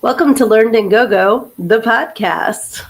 Welcome to Learned and Go-Go, the podcast.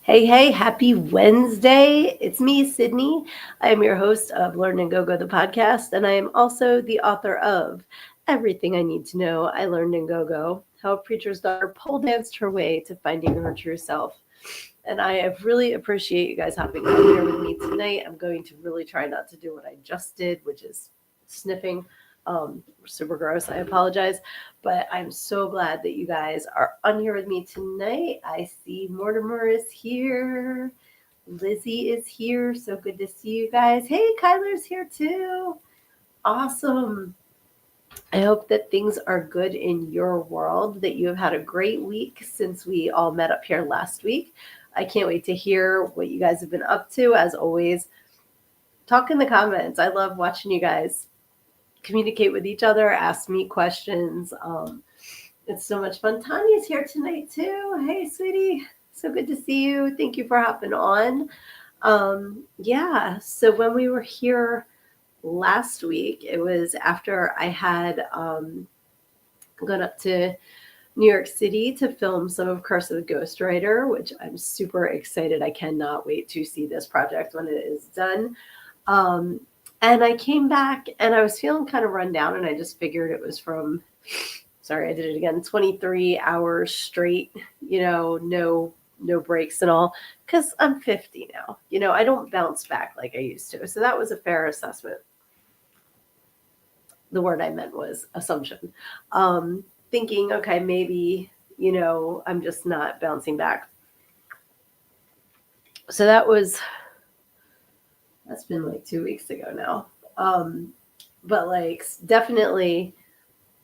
Hey, happy Wednesday. It's me, Sydnee. I am your host of Learn and Go-Go, the podcast, and I am also the author of Everything I Need to Know I Learned in Go-Go, How a Preacher's Daughter Pole Danced Her Way to Finding Her True Self. And I really appreciate you guys hopping on here with me tonight. I'm going to really try not to do what I just did, which is sniffing. Super gross. I apologize. But I'm so glad that you guys are on here with me tonight. I see Mortimer is here. Lizzie is here. So good to see you guys. Hey, Kyler's here too. Awesome. I hope that things are good in your world, that you have had a great week since we all met up here last week. I can't wait to hear what you guys have been up to. As always, talk in the comments. I love watching you guys communicate with each other, ask me questions. It's so much fun. Tanya's here tonight too. Hey, sweetie. So good to see you. Thank you for hopping on. So when we were here last week, it was after I had gone up to New York City to film some of Curse of the Ghostwriter, which I'm super excited. I cannot wait to see this project when it is done. And I came back and I was feeling kind of run down, and I just figured it was from, sorry, I did it again, 23 hours straight, no breaks and all, because I'm 50 now. I don't bounce back like I used to. So that was a fair assessment. The word I meant was assumption. Thinking, okay, maybe, I'm just not bouncing back. So that's been like 2 weeks ago now. But like definitely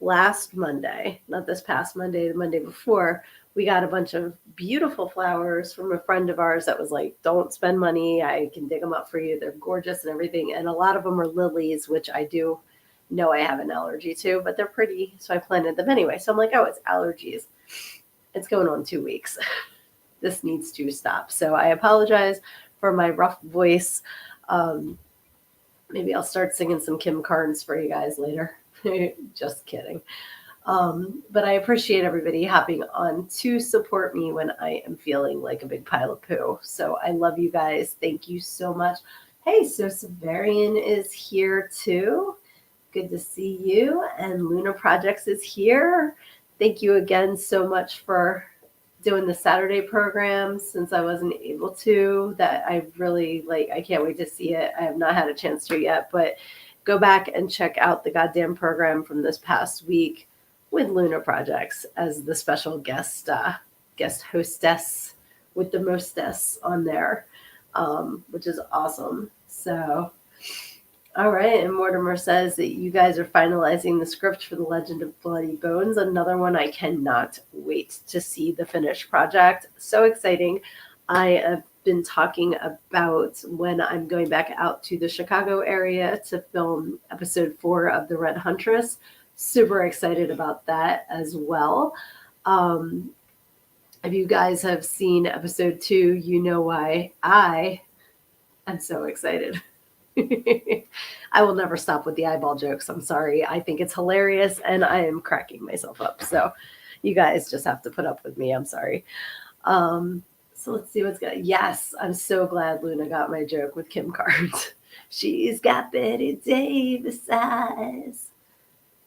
last Monday, not this past Monday, the Monday before, we got a bunch of beautiful flowers from a friend of ours that was like, don't spend money. I can dig them up for you. They're gorgeous and everything. And a lot of them are lilies, which I do know I have an allergy to, but they're pretty. So I planted them anyway. So I'm like, oh, it's allergies. It's going on 2 weeks. This needs to stop. So I apologize for my rough voice. Maybe I'll start singing some Kim Carnes for you guys later. Just kidding. But I appreciate everybody hopping on to support me when I am feeling like a big pile of poo. So I love you guys. Thank you so much. Hey, so Severian is here too. Good to see you. And Luna Projects is here. Thank you again so much for doing the Saturday program since I wasn't able to. That I really like. I can't wait to see it. I have not had a chance to yet, but go back and check out the goddamn program from this past week with Luna Projects as the special guest hostess with the mostess on there, which is awesome. So, all right. And Mortimer says that you guys are finalizing the script for The Legend of Bloody Bones. Another one I cannot wait to see the finished project. So exciting. I have been talking about when I'm going back out to the Chicago area to film episode 4 of The Red Huntress. Super excited about that as well. If you guys have seen episode 2, you know why I am so excited. I will never stop with the eyeball jokes. I'm sorry. I think it's hilarious and I am cracking myself up. So you guys just have to put up with me. I'm sorry. So let's see what's good. Yes, I'm so glad Luna got my joke with Kim Carnes. She's got Betty Davis eyes.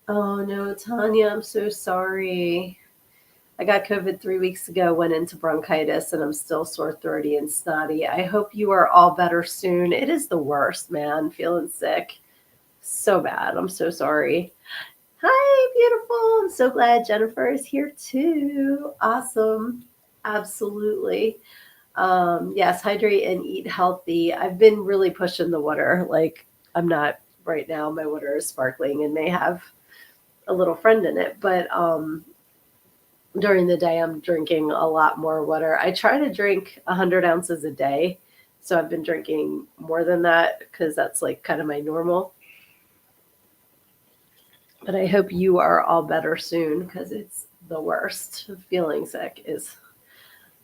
Oh no, Tanya, I'm so sorry. I got COVID 3 weeks ago, went into bronchitis, and I'm still sore throaty and snotty. I hope you are all better soon. It is the worst, man, feeling sick. So bad. I'm so sorry. Hi, beautiful. I'm so glad Jennifer is here too. Awesome. Absolutely. Yes, hydrate and eat healthy. I've been really pushing the water. Like, I'm not right now. My water is sparkling and may have a little friend in it, but during the day, I'm drinking a lot more water. I try to drink 100 ounces a day. So I've been drinking more than that because that's like kind of my normal. But I hope you are all better soon because it's the worst. Feeling sick is,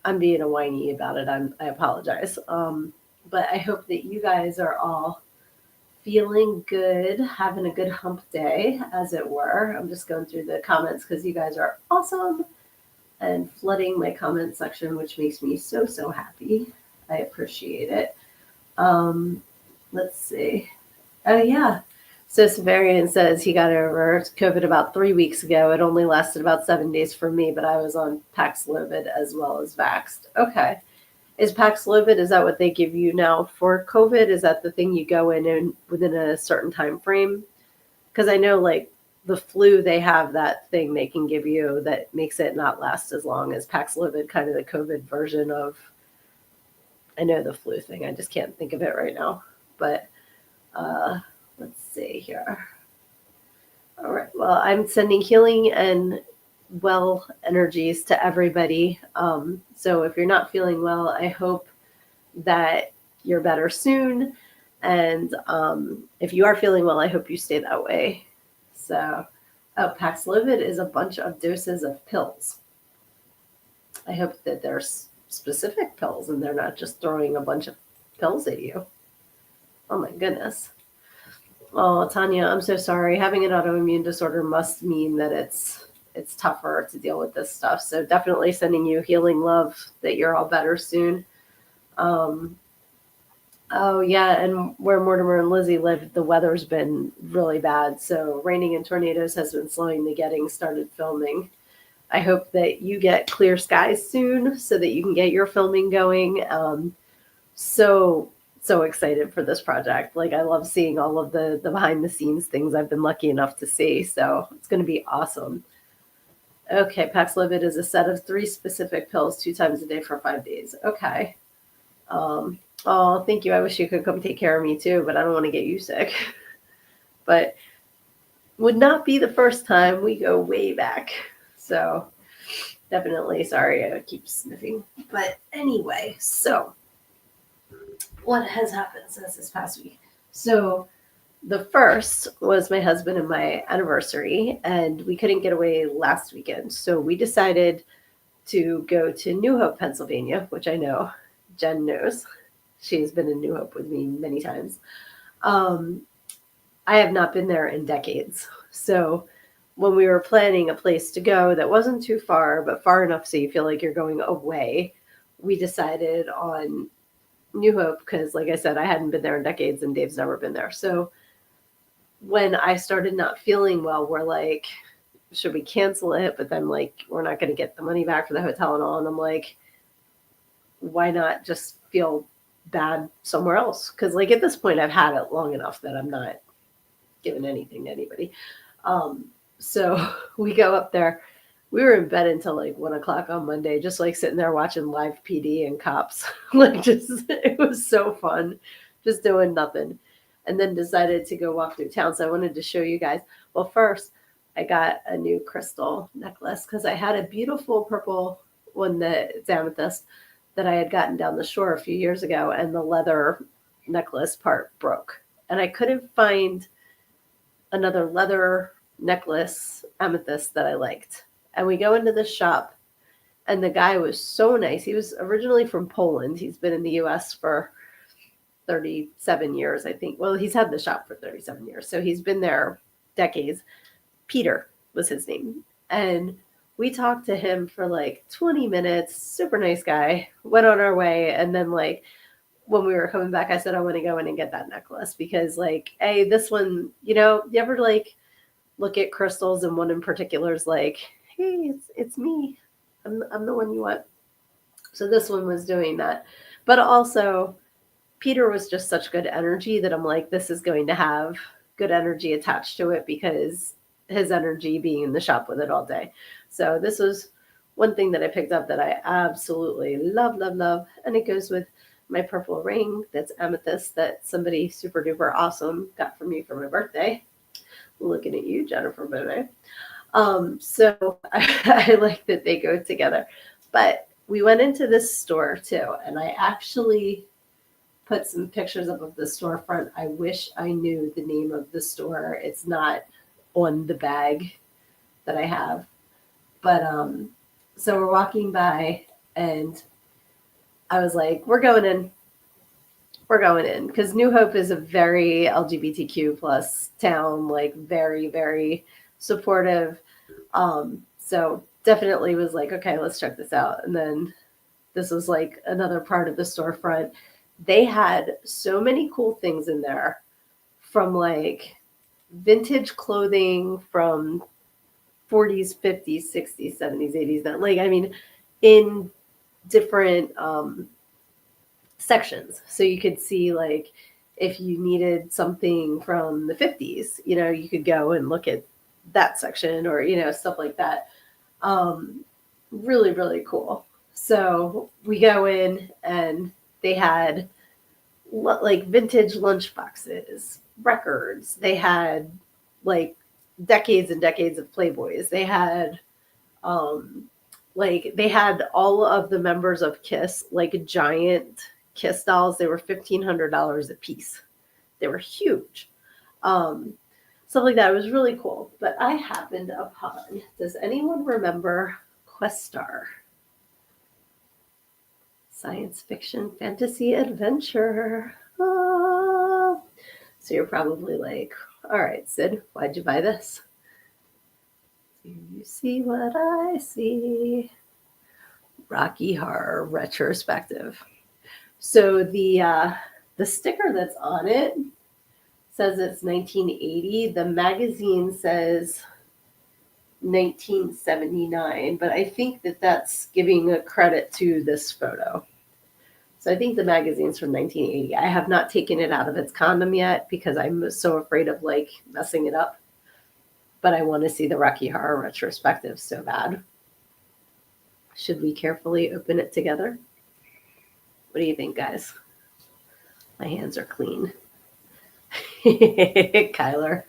I'm being a whiny about it. I apologize. But I hope that you guys are all feeling good, having a good hump day, as it were. I'm just going through the comments because you guys are awesome and flooding my comment section, which makes me so, so happy. I appreciate it. Let's see. Oh, yeah. So Severian says he got over COVID about 3 weeks ago. It only lasted about 7 days for me, but I was on Paxlovid as well as Vaxxed. Okay. Is Paxlovid, is that what they give you now for COVID? Is that the thing you go in and within a certain time frame? Because I know like the flu, they have that thing they can give you that makes it not last as long as Paxlovid, kind of the COVID version of, I know the flu thing. I just can't think of it right now. But let's see here. All right. Well, I'm sending healing and well energies to everybody. So if you're not feeling well, I hope that you're better soon. And if you are feeling well, I hope you stay that way. So, oh, Paxlovid is a bunch of doses of pills. I hope that there's specific pills and they're not just throwing a bunch of pills at you. Oh my goodness. Oh, Tanya, I'm so sorry. Having an autoimmune disorder must mean that it's tougher to deal with this stuff. So definitely sending you healing love, that you're all better soon. Oh yeah, and where Mortimer and Lizzie live, the weather's been really bad. So raining and tornadoes has been slowing the getting started filming. I hope that you get clear skies soon so that you can get your filming going. So excited for this project. Like I love seeing all of the behind the scenes things I've been lucky enough to see. So it's going to be awesome. Okay, Paxlovid is a set of 3 specific pills 2 times a day for 5 days. Okay. Oh, thank you. I wish you could come take care of me too, but I don't want to get you sick. But would not be the first time. We go way back. So definitely sorry. I keep sniffing. But anyway, so what has happened since this past week? So the first was my husband and my anniversary, and we couldn't get away last weekend. So we decided to go to New Hope, Pennsylvania, which I know Jen knows. She's been in New Hope with me many times. I have not been there in decades. So when we were planning a place to go that wasn't too far, but far enough so you feel like you're going away, we decided on New Hope because, like I said, I hadn't been there in decades and Dave's never been there. So when I started not feeling well, we're like, should we cancel it? But then, like, we're not going to get the money back for the hotel and all. And I'm like, why not just feel bad somewhere else? Because, like, at this point, I've had it long enough that I'm not giving anything to anybody. So we go up there. We were in bed until like 1 o'clock on Monday, just like sitting there watching live PD and cops. Like, just, it was so fun, just doing nothing. And then decided to go walk through town. So I wanted to show you guys. Well, first, I got a new crystal necklace because I had a beautiful purple one that's amethyst that I had gotten down the shore a few years ago, and the leather necklace part broke. And I couldn't find another leather necklace amethyst that I liked. And we go into the shop, and the guy was so nice. He was originally from Poland. He's been in the US for 37 years, I think. Well, he's had the shop for 37 years. So he's been there decades. Peter was his name. And we talked to him for like 20 minutes. Super nice guy. Went on our way. And then, like, when we were coming back, I said, I want to go in and get that necklace because, like, hey, this one, you ever like look at crystals and one in particular is like, hey, it's me. I'm the one you want. So this one was doing that. But also, Peter was just such good energy that I'm like, this is going to have good energy attached to it because his energy being in the shop with it all day. So this was one thing that I picked up that I absolutely love, love, love. And it goes with my purple ring that's amethyst that somebody super duper awesome got for me for my birthday. Looking at you, Jennifer Bonet. So I like that they go together. But we went into this store too, and I actually put some pictures up of the storefront. I wish I knew the name of the store. It's not on the bag that I have. But so we're walking by, and I was like, we're going in. We're going in, because New Hope is a very LGBTQ plus town, like very, very supportive. So definitely was like, okay, let's check this out. And then this was like another part of the storefront. They had so many cool things in there, from like vintage clothing from 40s, 50s, 60s, 70s, 80s. Like, I mean, in different sections. So you could see, like, if you needed something from the 50s, you could go and look at that section, or, stuff like that. Really, really cool. So we go in, and they had like vintage lunch boxes, records. They had like decades and decades of Playboys. They had they had all of the members of Kiss, like giant Kiss dolls. They were $1,500 a piece. They were huge. Stuff like that. It was really cool. But I happened upon, does anyone remember Questar? Science fiction, fantasy, adventure. So you're probably like, all right, Sid, why'd you buy this? Do you see what I see? Rocky Horror retrospective. So the sticker that's on it says it's 1980. The magazine says 1979, but I think that that's giving a credit to this photo. So I think the magazine's from 1980. I have not taken it out of its condom yet, because I'm so afraid of like messing it up. But I want to see the Rocky Horror retrospective so bad. Should we carefully open it together? What do you think, guys? My hands are clean. Kyler,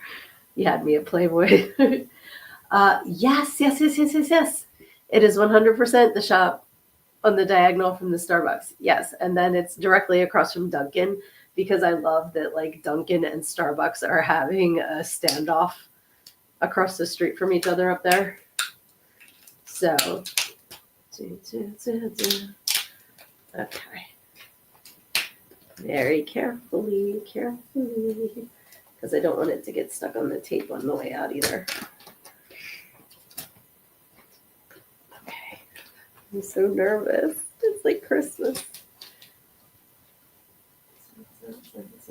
you had me at Playboy. Yes. It is 100% the shop on the diagonal from the Starbucks. Yes. And then it's directly across from Dunkin', because I love that like Dunkin' and Starbucks are having a standoff across the street from each other up there. So, okay. Very carefully, because I don't want it to get stuck on the tape on the way out either. Okay. I'm so nervous. It's like Christmas. It's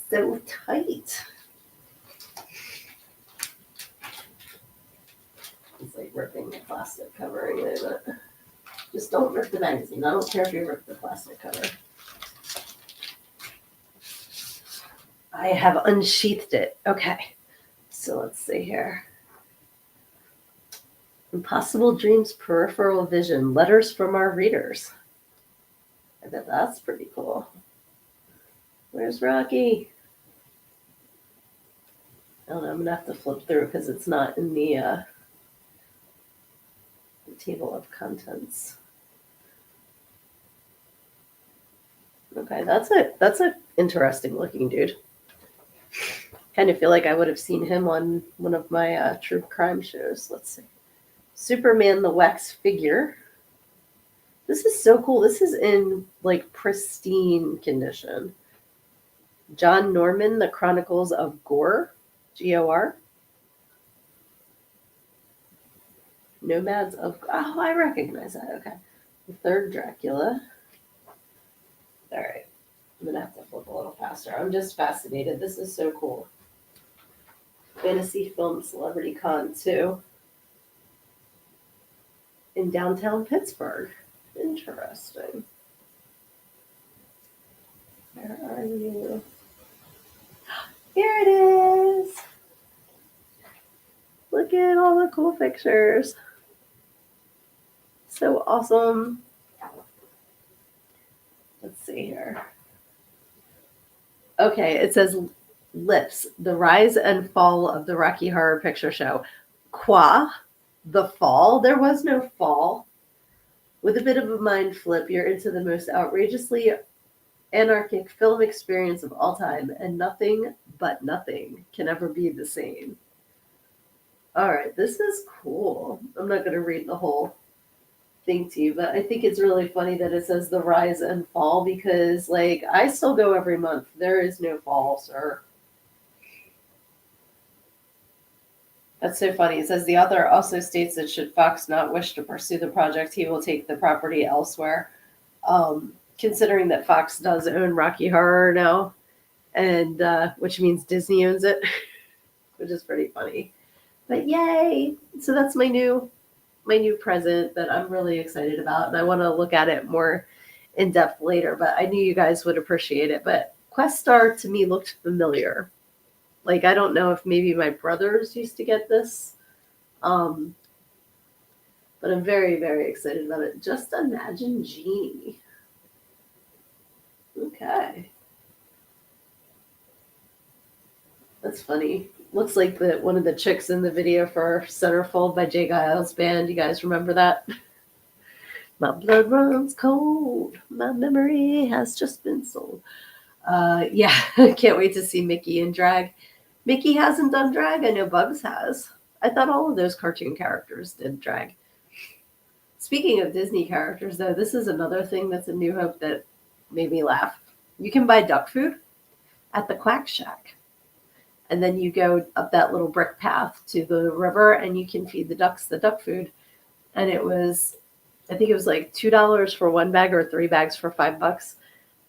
so tight. It's like ripping the plastic covering it. Just don't rip the magazine. I don't care if you rip the plastic cover. I have unsheathed it. Okay. So let's see here. Impossible Dreams, Peripheral Vision, Letters from Our Readers. I bet that's pretty cool. Where's Rocky? I don't know. I'm going to have to flip through, because it's not in the table of contents. Okay, that's a interesting looking dude. Kind of feel like I would have seen him on one of my true crime shows. Let's see. Superman the Wax Figure. This is so cool. This is in like pristine condition. John Norman, The Chronicles of Gore, G-O-R. Nomads of, oh, I recognize that. Okay. The Third Dracula. All right. I'm going to have to flip a little faster. I'm just fascinated. This is so cool. Fantasy Film Celebrity Con 2 in downtown Pittsburgh. Interesting. Where are you? Here it is. Look at all the cool pictures. So awesome. Let's see here. Okay, it says Lips, the rise and fall of the Rocky Horror Picture Show. Qua, the fall? There was no fall. With a bit of a mind flip, you're into the most outrageously anarchic film experience of all time, and nothing but nothing can ever be the same. All right, this is cool. I'm not going to read the whole thing to you, but I think it's really funny that it says the rise and fall because, like, I still go every month. There is no fall, sir. That's so funny. It says the author also states that should Fox not wish to pursue the project, he will take the property elsewhere. Considering that Fox does own Rocky Horror now, and which means Disney owns it, which is pretty funny. But yay! So that's my new present that I'm really excited about, and I want to look at it more in depth later. But I knew you guys would appreciate it. But Questar to me looked familiar. Like, I don't know if maybe my brothers used to get this, but I'm very, very excited about it. Just imagine Genie. Okay. That's funny. Looks like one of the chicks in the video for Centerfold by Jay Giles Band. You guys remember that? My blood runs cold. My memory has just been sold. Yeah, I can't wait to see Mickey in drag. Mickey hasn't done drag. I know Bugs has. I thought all of those cartoon characters did drag. Speaking of Disney characters, though, this is another thing that's a New Hope that made me laugh. You can buy duck food at the Quack Shack. And then you go up that little brick path to the river and you can feed the ducks the duck food. And I think it was like $2 for one bag or 3 bags for $5.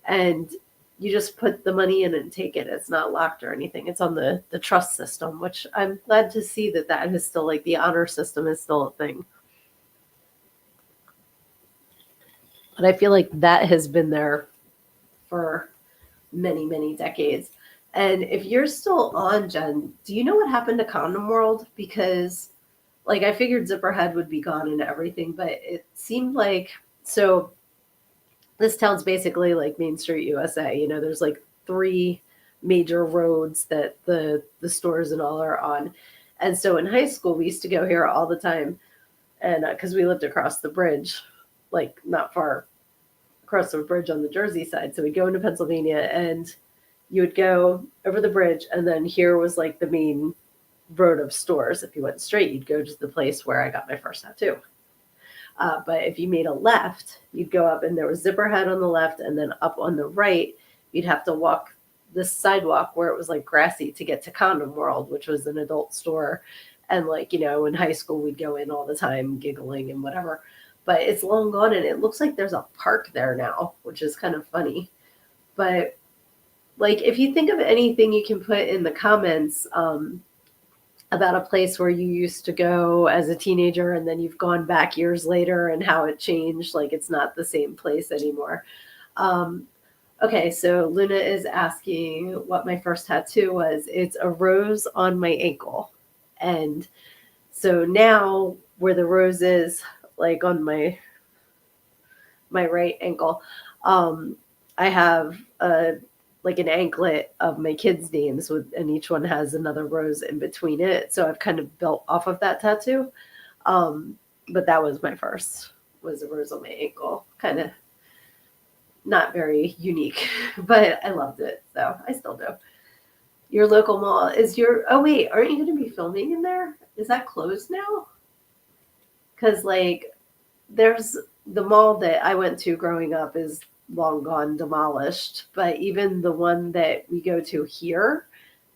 And you just put the money in and take it. It's not locked or anything. It's on the trust system, which I'm glad to see that is still, like, the honor system is still a thing. But I feel like that has been there for many, many decades. And if you're still on, Jen, do you know what happened to Condom World? Because, like, I figured Zipperhead would be gone and everything, but it seemed like, so this town's basically like Main Street, USA. You know, there's like 3 major roads that the stores and all are on. And so in high school, we used to go here all the time. And because we lived across the bridge, like not far across the bridge on the Jersey side. So we'd go into Pennsylvania and you would go over the bridge. And then here was like the main road of stores. If you went straight, you'd go to the place where I got my first tattoo. But if you made a left, you'd go up and there was Zipperhead on the left, and then up on the right, you'd have to walk this sidewalk where it was like grassy to get to Condom World, which was an adult store. And, like, you know, in high school, we'd go in all the time giggling and whatever. But it's long gone, and it looks like there's a park there now, which is kind of funny. But, like, if you think of anything you can put in the comments, about a place where you used to go as a teenager and then you've gone back years later and how it changed. Like, it's not the same place anymore. Okay, so Luna is asking what my first tattoo was. It's a rose on my ankle. And so now where the rose is, like on my right ankle, I have like an anklet of my kids' names and each one has another rose in between it. So I've kind of built off of that tattoo. But that was my first, was a rose on my ankle. Kind of not very unique, but I loved it. So I still do. Your local mall is oh wait, aren't you going to be filming in there? Is that closed now? Because, like, there's the mall that I went to growing up is long gone, demolished, but even the one that we go to here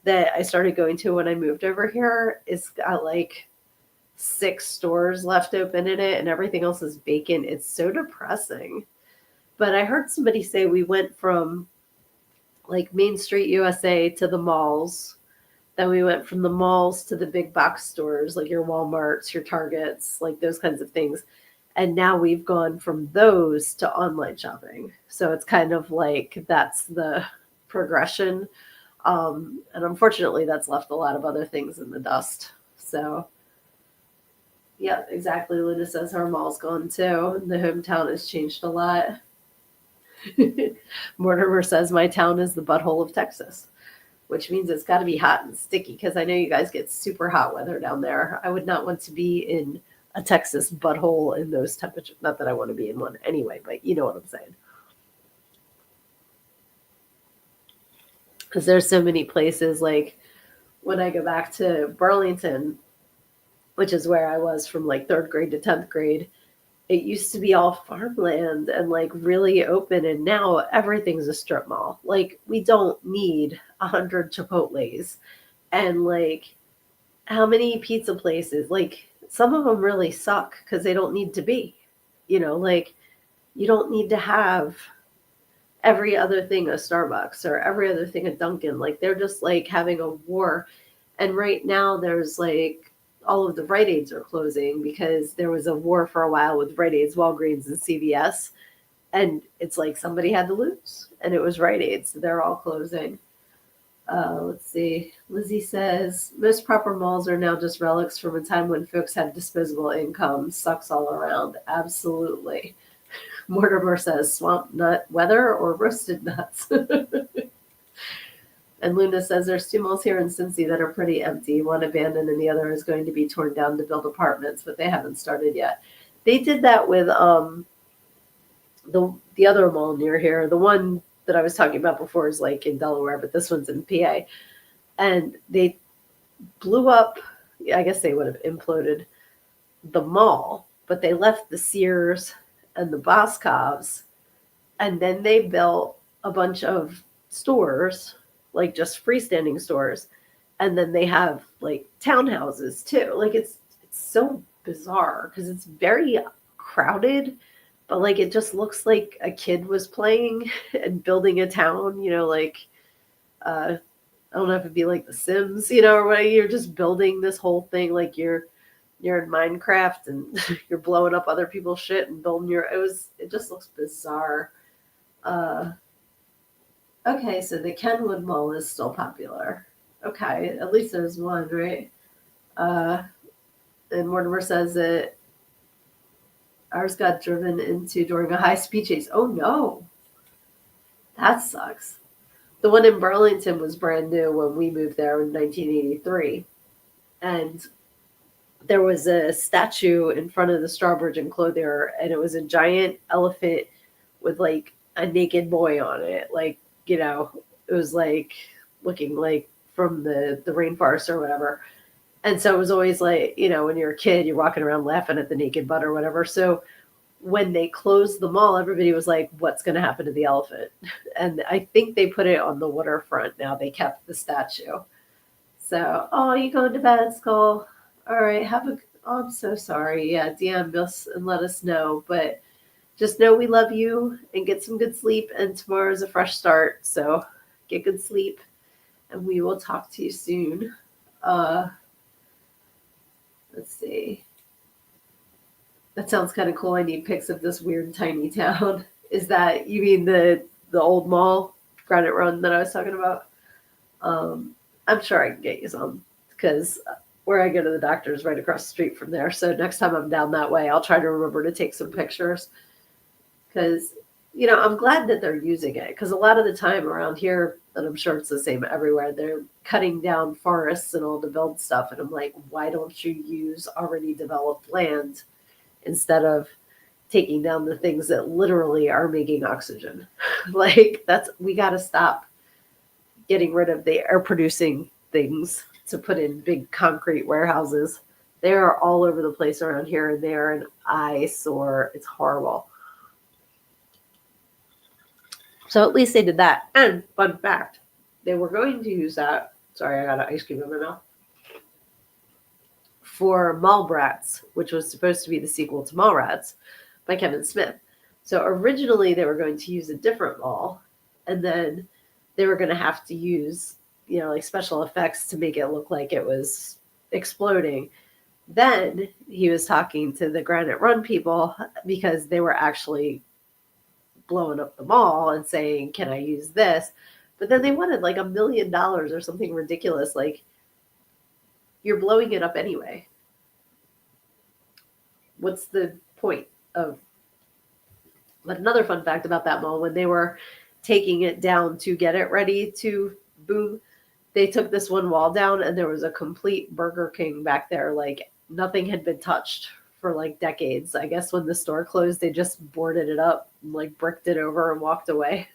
that I started going to when I moved over here is got like 6 stores left open in it and everything else is vacant. It's so depressing. But I heard somebody say we went from like Main Street USA to the malls, then we went from the malls to the big box stores like your Walmarts, your Targets, like those kinds of things. And now we've gone from those to online shopping. So it's kind of like that's the progression. And unfortunately, that's left a lot of other things in the dust. So, yeah, exactly. Luna says her mall's gone too. The hometown has changed a lot. Mortimer says my town is the butthole of Texas, which means it's got to be hot and sticky because I know you guys get super hot weather down there. I would not want to be in a Texas butthole in those temperatures. Not that I want to be in one anyway, but you know what I'm saying. Because there's so many places, like when I go back to Burlington, which is where I was from like third grade to 10th grade, it used to be all farmland and like really open. And now everything's a strip mall. Like we don't need 100 Chipotles and like how many pizza places, like some of them really suck because they don't need to be, like you don't need to have every other thing a Starbucks or every other thing a Dunkin'. Like they're just like having a war. And right now there's like all of the Rite Aids are closing because there was a war for a while with Rite Aids, Walgreens, and CVS. And it's like somebody had to lose, and it was Rite Aids. So they're all closing. Let's see. Lizzie says most proper malls are now just relics from a time when folks had disposable income. Sucks all around. Absolutely. Mortimer says swamp nut weather or roasted nuts. And Luna says there's two malls here in Cincy that are pretty empty. One abandoned and the other is going to be torn down to build apartments, but they haven't started yet. They did that with the other mall near here. The one that I was talking about before is like in Delaware, but this one's in PA. And they blew up, I guess they would have imploded the mall, but they left the Sears and the Boscovs, and then they built a bunch of stores, like just freestanding stores, and then they have like townhouses too. Like it's so bizarre because it's very crowded, but like it just looks like a kid was playing and building a town, like I don't know if it'd be like The Sims, or what, you're just building this whole thing like you're in Minecraft and you're blowing up other people's shit and building it just looks bizarre. Okay, so the Kenwood Mall is still popular. Okay, at least there's one, right? And Mortimer says that ours got driven into during a high-speed chase. Oh, no. That sucks. The one in Burlington was brand new when we moved there in 1983. And there was a statue in front of the Strawbridge enclosure, and it was a giant elephant with like a naked boy on it. Like, it was like looking like from the rainforest or whatever. And so it was always like, when you're a kid, you're walking around laughing at the naked butt or whatever. So when they closed the mall, everybody was like, what's going to happen to the elephant? And I think they put it on the waterfront now. They kept the statue. So, oh, you going to bed, Skull? All right, I'm so sorry. Yeah, DM us and let us know. But just know we love you and get some good sleep. And tomorrow's a fresh start. So get good sleep. And we will talk to you soon. Let's see. That sounds kind of cool. I need pics of this weird tiny town. Is that, you mean the old mall, Granite Run that I was talking about? I'm sure I can get you some because where I go to the doctor is right across the street from there. So next time I'm down that way, I'll try to remember to take some pictures because, I'm glad that they're using it because a lot of the time around here, and I'm sure it's the same everywhere, they're cutting down forests and all to build stuff. And I'm like, why don't you use already developed land instead of taking down the things that literally are making oxygen? Like we got to stop getting rid of the air producing things to put in big concrete warehouses. They are all over the place around here, and they are an eyesore. It's horrible. So at least they did that. And fun fact, they were going to use that. Sorry, I got an ice cream in my mouth. For Mallrats, which was supposed to be the sequel to Mallrats by Kevin Smith. So originally they were going to use a different mall, and then they were going to have to use, like special effects to make it look like it was exploding. Then he was talking to the Granite Run people because they were actually blowing up the mall and saying, can I use this? But then they wanted like $1 million or something ridiculous. Like, you're blowing it up anyway. What's the point of? But another fun fact about that mall, when they were taking it down to get it ready to boom, they took this one wall down and there was a complete Burger King back there. Like nothing had been touched for like decades. I guess when the store closed, they just boarded it up and like bricked it over and walked away.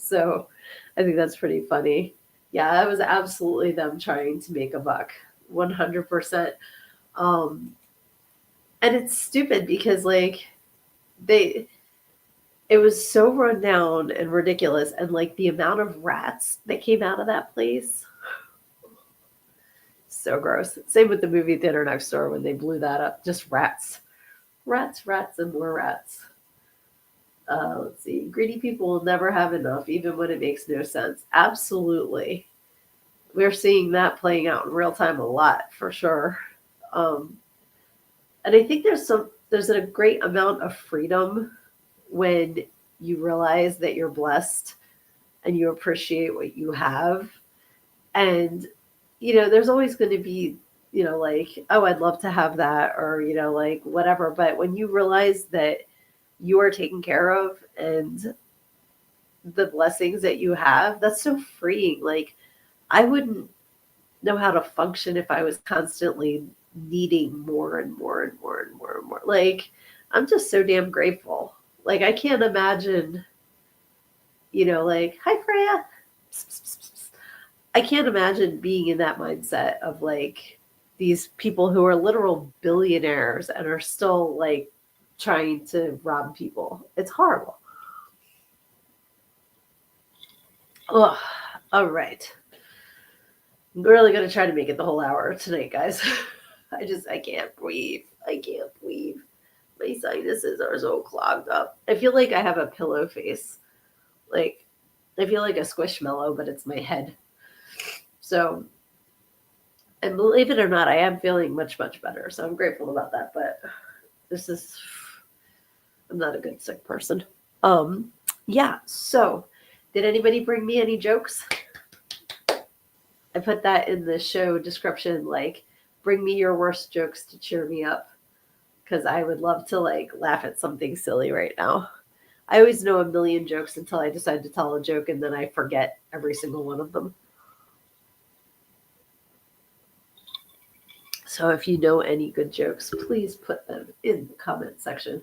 So I think that's pretty funny. Yeah, it was absolutely them trying to make a buck. 100%. Um, and it's stupid because like they it was so run down and ridiculous, and like the amount of rats that came out of that place, so gross. Same with the movie theater next door when they blew that up. Just rats. Rats, rats, and more rats. Let's see. Greedy people will never have enough, even when it makes no sense. Absolutely. We're seeing that playing out in real time a lot, for sure. Um, and I think there's a great amount of freedom when you realize that you're blessed and you appreciate what you have. And there's always going to be like, oh, I'd love to have that, or like whatever. But when you realize that you are taken care of and the blessings that you have, that's so freeing. Like, I wouldn't know how to function if I was constantly needing more and more and more and more and more. Like, I'm just so damn grateful. Like, I can't imagine, like, hi, Freya. I can't imagine being in that mindset of like these people who are literal billionaires and are still like trying to rob people. It's horrible. Ugh. All right. I'm really going to try to make it the whole hour tonight, guys. I can't breathe. I can't breathe. My sinuses are so clogged up. I feel like I have a pillow face. Like, I feel like a squishmallow, but it's my head. So, and believe it or not, I am feeling much, much better. So I'm grateful about that. But this is, I'm not a good sick person. Yeah. So, did anybody bring me any jokes? I put that in the show description, like, bring me your worst jokes to cheer me up. Because I would love to, like, laugh at something silly right now. I always know a million jokes until I decide to tell a joke, and then I forget every single one of them. So if you know any good jokes, please put them in the comment section.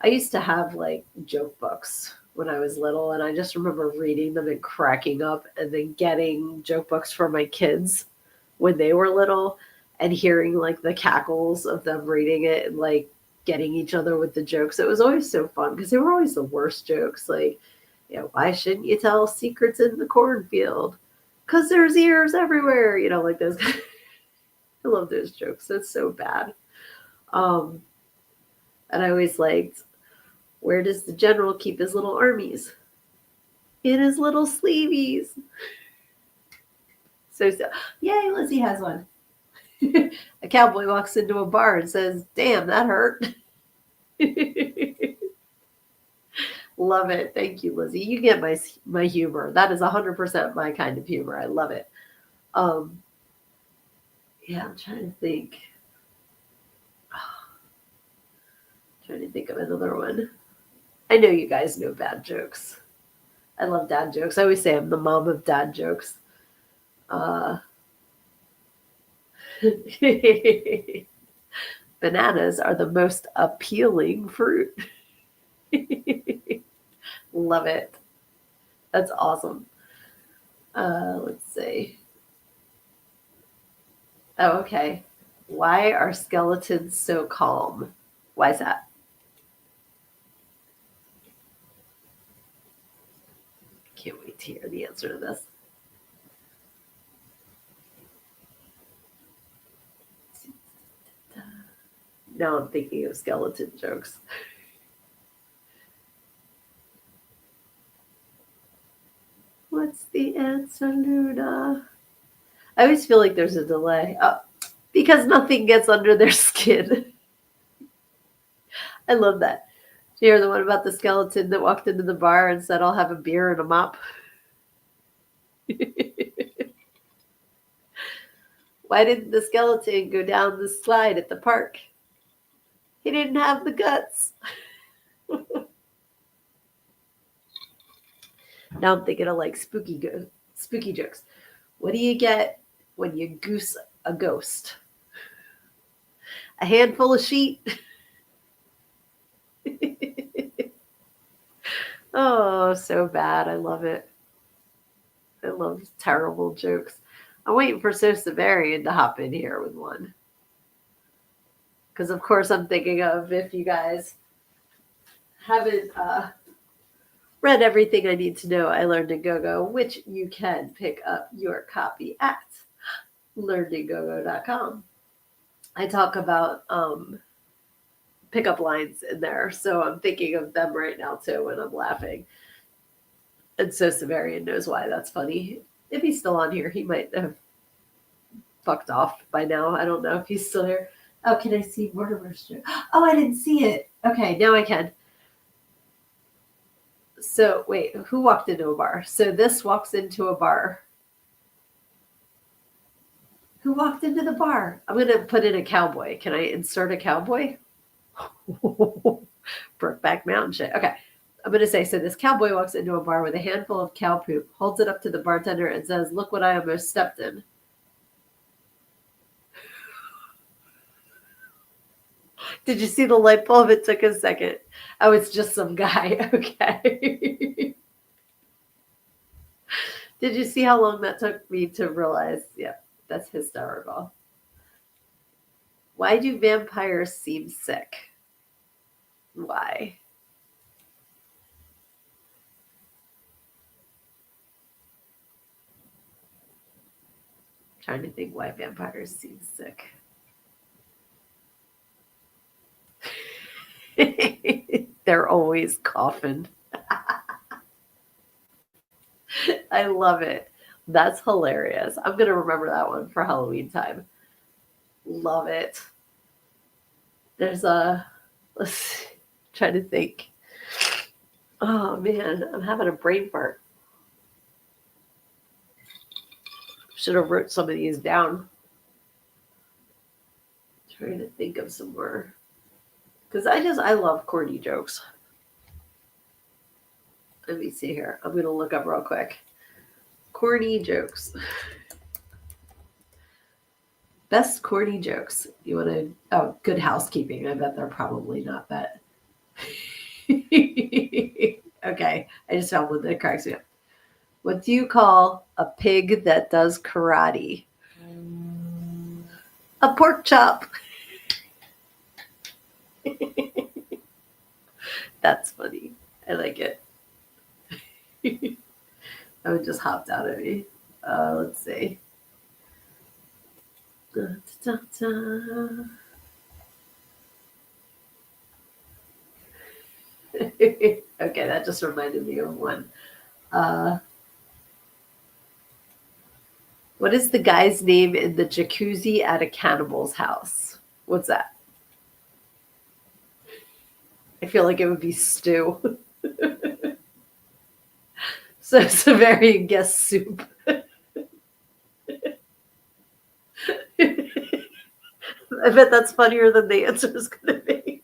I used to have, like, joke books when I was little, and I just remember reading them and cracking up, and then getting joke books for my kids when they were little and hearing like the cackles of them reading it and like getting each other with the jokes. It was always so fun because they were always the worst jokes. Like, why shouldn't you tell secrets in the cornfield? Because there's ears everywhere. Like those. I love those jokes. That's so bad. Um, and I always liked, where does the general keep his little armies? In his little sleeveys. So, yay, Lizzie has one. A cowboy walks into a bar and says, damn, that hurt. Love it. Thank you, Lizzie. You get my humor. That is 100% my kind of humor. I love it. Yeah, I'm trying to think. Trying to think of another one. I know you guys know bad jokes. I love dad jokes. I always say I'm the mom of dad jokes. Bananas are the most appealing fruit. Love it. That's awesome. Let's see. Oh, okay. Why are skeletons so calm? Why is that? Can't wait to hear the answer to this. Now I'm thinking of skeleton jokes. What's the answer, Luna? I always feel like there's a delay. Oh, because nothing gets under their skin. I love that. Did you hear the one about the skeleton that walked into the bar and said, I'll have a beer and a mop? Why didn't the skeleton go down the slide at the park? He didn't have the guts. Now I'm thinking of like spooky jokes. What do you get when you goose a ghost? A handful of sheet. Oh, so bad. I love it. I love terrible jokes. I'm waiting for Sosavarian to hop in here with one. Because, of course, I'm thinking of if you guys haven't read everything I need to know, I learned in Go-Go, which you can pick up your copy at learnedingogo.com. I talk about pickup lines in there, so I'm thinking of them right now too when I'm laughing. And so Severian knows why that's funny. If he's still on here, he might have fucked off by now. I don't know if he's still here. Oh, can I see Mortimer's joke? Oh, I didn't see it. Okay, now I can. So, wait, who walked into a bar? So this walks into a bar. Who walked into the bar? I'm going to put in a cowboy. Can I insert a cowboy? Brokeback Mountain shit. Okay. I'm going to say, so this cowboy walks into a bar with a handful of cow poop, holds it up to the bartender and says, "Look what I almost stepped in." Did you see the light bulb? It took a second. Oh, it's just some guy. Okay. Did you see how long that took me to realize? Yeah, that's hysterical. Why do vampires seem sick? Why? I'm trying to think why vampires seem sick. They're always coughing. I love it. That's hilarious. I'm going to remember that one for Halloween time. Love it. There's let's try to think. Oh man, I'm having a brain fart. Should have wrote some of these down. Trying to think of some more. Because I love corny jokes. Let me see here. I'm going to look up real quick. Corny jokes. Best corny jokes. You want to... Oh, Good Housekeeping. I bet they're probably not that. Okay. I just found one that cracks me up. What do you call a pig that does karate? A pork chop. That's funny. I like it. Oh, it just hopped out at me. Let's see. Da, da, da. Okay, that just reminded me of one. What is the guy's name in the jacuzzi at a cannibal's house? What's that? I feel like it would be Stu. So Severian guess soup. I bet that's funnier than the answer is going to be.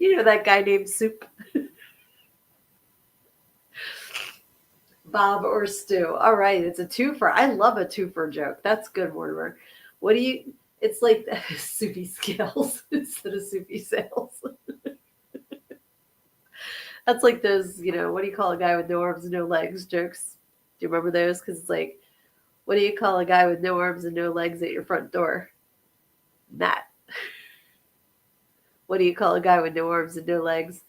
You know that guy named Soup? Bob or Stu. All right, it's a twofer. I love a twofer joke. That's good, Mortimer. What do you... It's like soupy scales instead of soupy sales. That's like those, what do you call a guy with no arms and no legs jokes? Do you remember those? Because it's like, what do you call a guy with no arms and no legs at your front door? Matt. What do you call a guy with no arms and no legs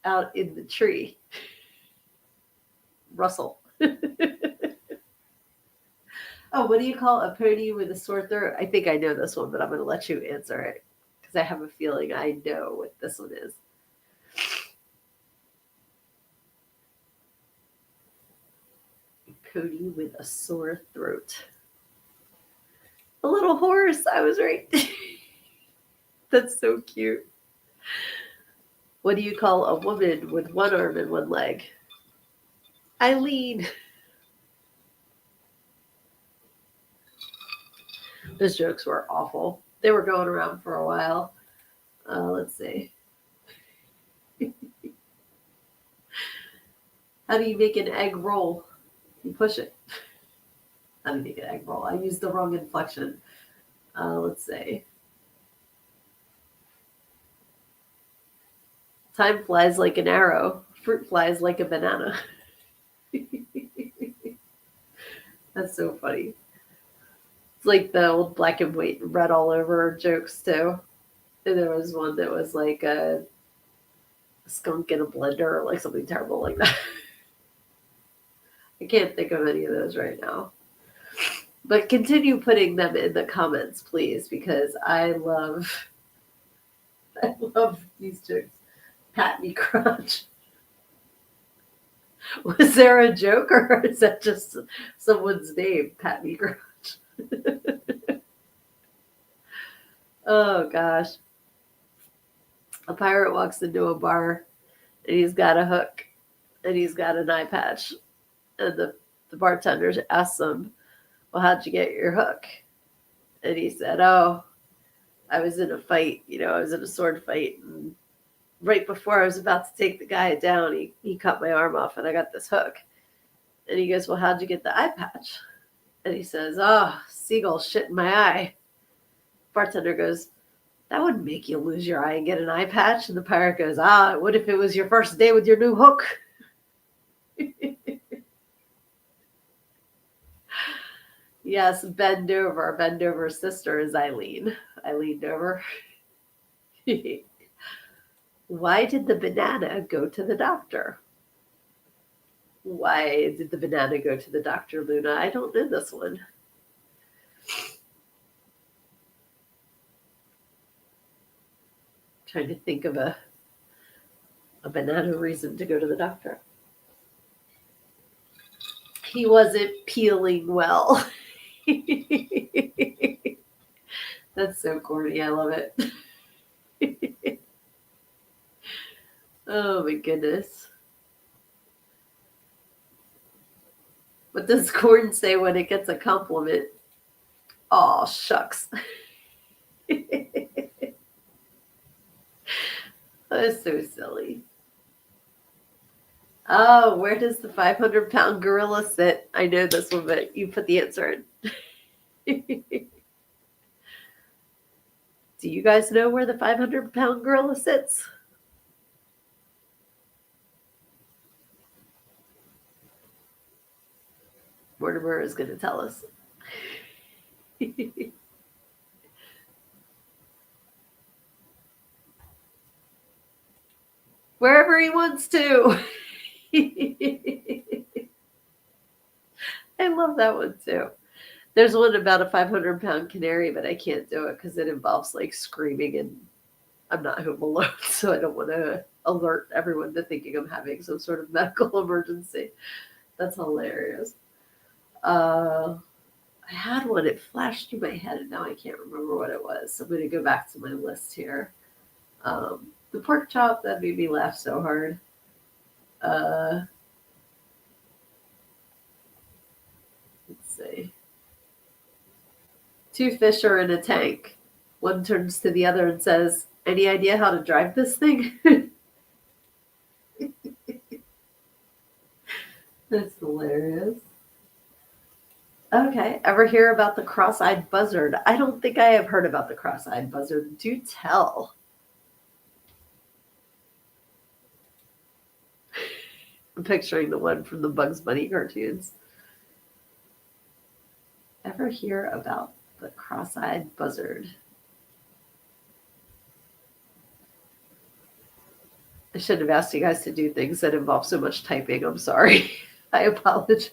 out in the tree? Russell. Oh, what do you call a pony with a sore throat? I think I know this one, but I'm going to let you answer it because I have a feeling I know what this one is. Pony with a sore throat. A little horse. I was right. That's so cute. What do you call a woman with one arm and one leg? Eileen. Those jokes were awful. They were going around for a while. Let's see. How do you make an egg roll? You push it. How do you make an egg roll? I used the wrong inflection. Let's see. Time flies like an arrow. Fruit flies like a banana. That's so funny. It's like the old black and white and red all over jokes too. And there was one that was like a skunk in a blender or like something terrible like that. I can't think of any of those right now. But continue putting them in the comments, please, because I love these jokes. Pat me crotch. Was there a joke or is that just someone's name, Pat me crotch? Oh gosh. A pirate walks into a bar and he's got a hook and he's got an eye patch. And the bartender asks him, well, how'd you get your hook? And he said, oh, I was in a fight. I was in a sword fight. And right before I was about to take the guy down, he cut my arm off and I got this hook. And he goes, well, how'd you get the eye patch? And he says, oh, seagull shit in my eye. Bartender goes, that wouldn't make you lose your eye and get an eye patch. And the pirate goes, it would if it was your first day with your new hook. Yes, bend over. Bend over's sister is Eileen. Eileen Dover. Why did the banana go to the doctor? Why did the banana go to the doctor, Luna? I don't know this one. Trying to think of a banana reason to go to the doctor. He wasn't peeling well. That's so corny. I love it. Oh my goodness. What does corn say when it gets a compliment? Oh, shucks. That's so silly. Oh, where does the 500-pound gorilla sit? I know this one, but you put the answer in. Do you guys know where the 500-pound gorilla sits? Mortimer is going to tell us. Wherever he wants to. I love that one too. There's one about a 500-pound canary, but I can't do it because it involves like screaming and I'm not home alone, so I don't want to alert everyone to thinking I'm having some sort of medical emergency. That's hilarious. I had one, it flashed through my head and now I can't remember what it was. So I'm going to go back to my list here. The pork chop, that made me laugh so hard. Let's see. Two fish are in a tank. One turns to the other and says, any idea how to drive this thing? That's hilarious. Okay. Ever hear about the cross-eyed buzzard? I don't think I have heard about the cross-eyed buzzard. Do tell. I'm picturing the one from the Bugs Bunny cartoons. Ever hear about the cross-eyed buzzard? I shouldn't have asked you guys to do things that involve so much typing. I'm sorry. I apologize.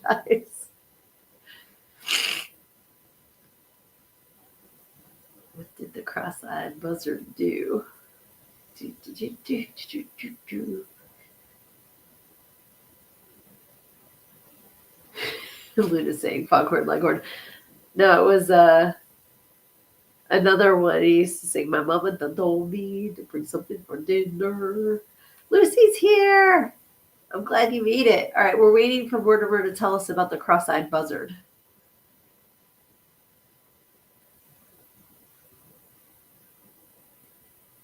What did the cross-eyed buzzard do? Luna saying Foghorn Leghorn. No, it was another one. He used to sing, my mama done told me to bring something for dinner. Lucy's here. I'm glad you made it. All right, we're waiting for Mortimer to tell us about the cross-eyed buzzard.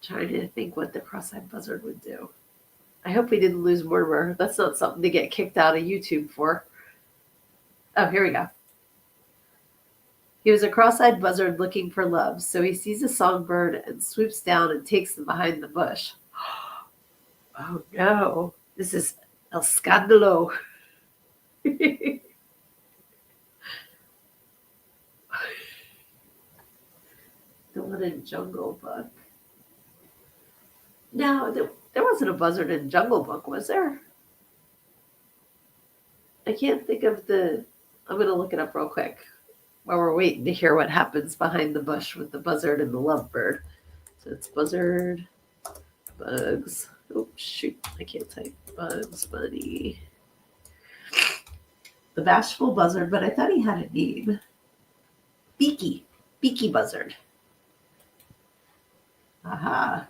Trying to think what the cross-eyed buzzard would do. I hope we didn't lose Mortimer. That's not something to get kicked out of YouTube for. Oh, here we go. He was a cross-eyed buzzard looking for love, so he sees a songbird and swoops down and takes them behind the bush. Oh no, this is El Scandalo. The one in Jungle Book. No, there wasn't a buzzard in Jungle Book, was there? I can't think of the. I'm going to look it up real quick while we're waiting to hear what happens behind the bush with the buzzard and the lovebird. So it's buzzard, bugs. Oh, shoot. I can't type. Bugs Bunny. The bashful buzzard, but I thought he had a name. Beaky. Beaky buzzard. Aha.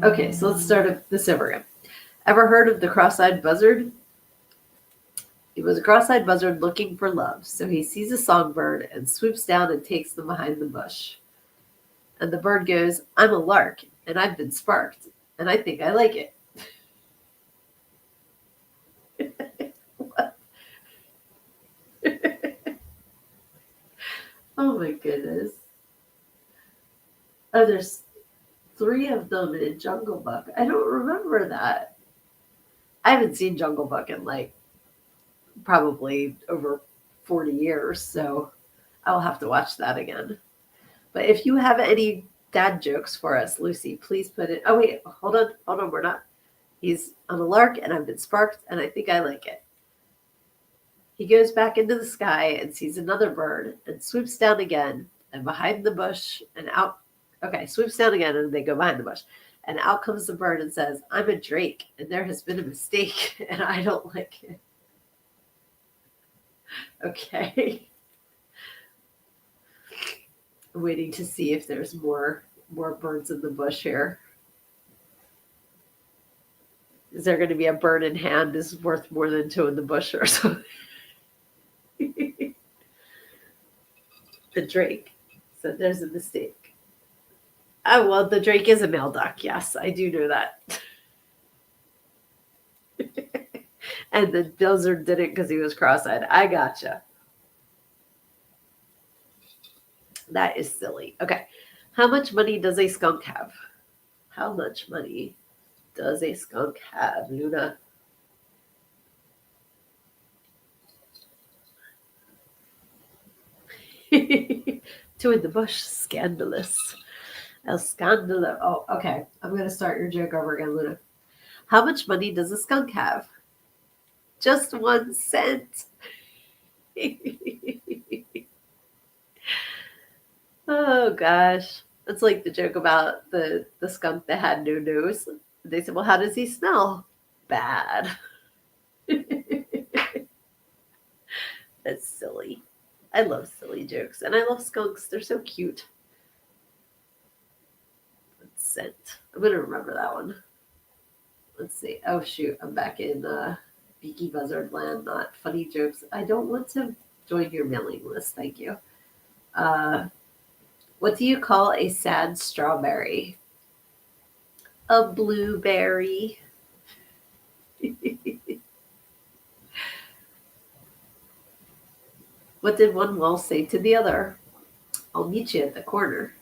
Okay, so let's start this over again. Ever heard of the cross-eyed buzzard? He was a cross-eyed buzzard looking for love, so he sees a songbird and swoops down and takes them behind the bush. And the bird goes, I'm a lark, and I've been sparked, and I think I like it. What? Oh my goodness. Oh, there's 3 of them in Jungle Book. I don't remember that. I haven't seen Jungle Book in like probably over 40 years, so I'll have to watch that again. But if you have any dad jokes for us, Lucy, please put it. Oh wait, hold on, we're not. He's on a lark and I've been sparked and I think I like it. He goes back into the sky and sees another bird and swoops down again and behind the bush and out. Okay, swoops down again and they go behind the bush. And out comes the bird and says, I'm a drake and there has been a mistake and I don't like it. Okay. I'm waiting to see if there's more birds in the bush here. Is there going to be a bird in hand is worth more than 2 in the bush or something? The drake. So there's a mistake. Oh, well, the drake is a male duck. Yes, I do know that. And the buzzard did it because he was cross-eyed. I gotcha. That is silly. Okay. How much money does a skunk have? How much money does a skunk have, Luna? Two in the bush. Scandalous. El scandalo. Oh, okay. I'm going to start your joke over again, Luna. How much money does a skunk have? Just 1 cent. Oh gosh. It's like the joke about the skunk that had no nose. They said, well, how does he smell? Bad. That's silly. I love silly jokes. And I love skunks. They're so cute. Scent. I'm going to remember that one. Let's see. Oh, shoot. I'm back in Beaky Buzzard land, not funny jokes. I don't want to join your mailing list. Thank you. What do you call a sad strawberry? A blueberry. What did one wall say to the other? I'll meet you at the corner.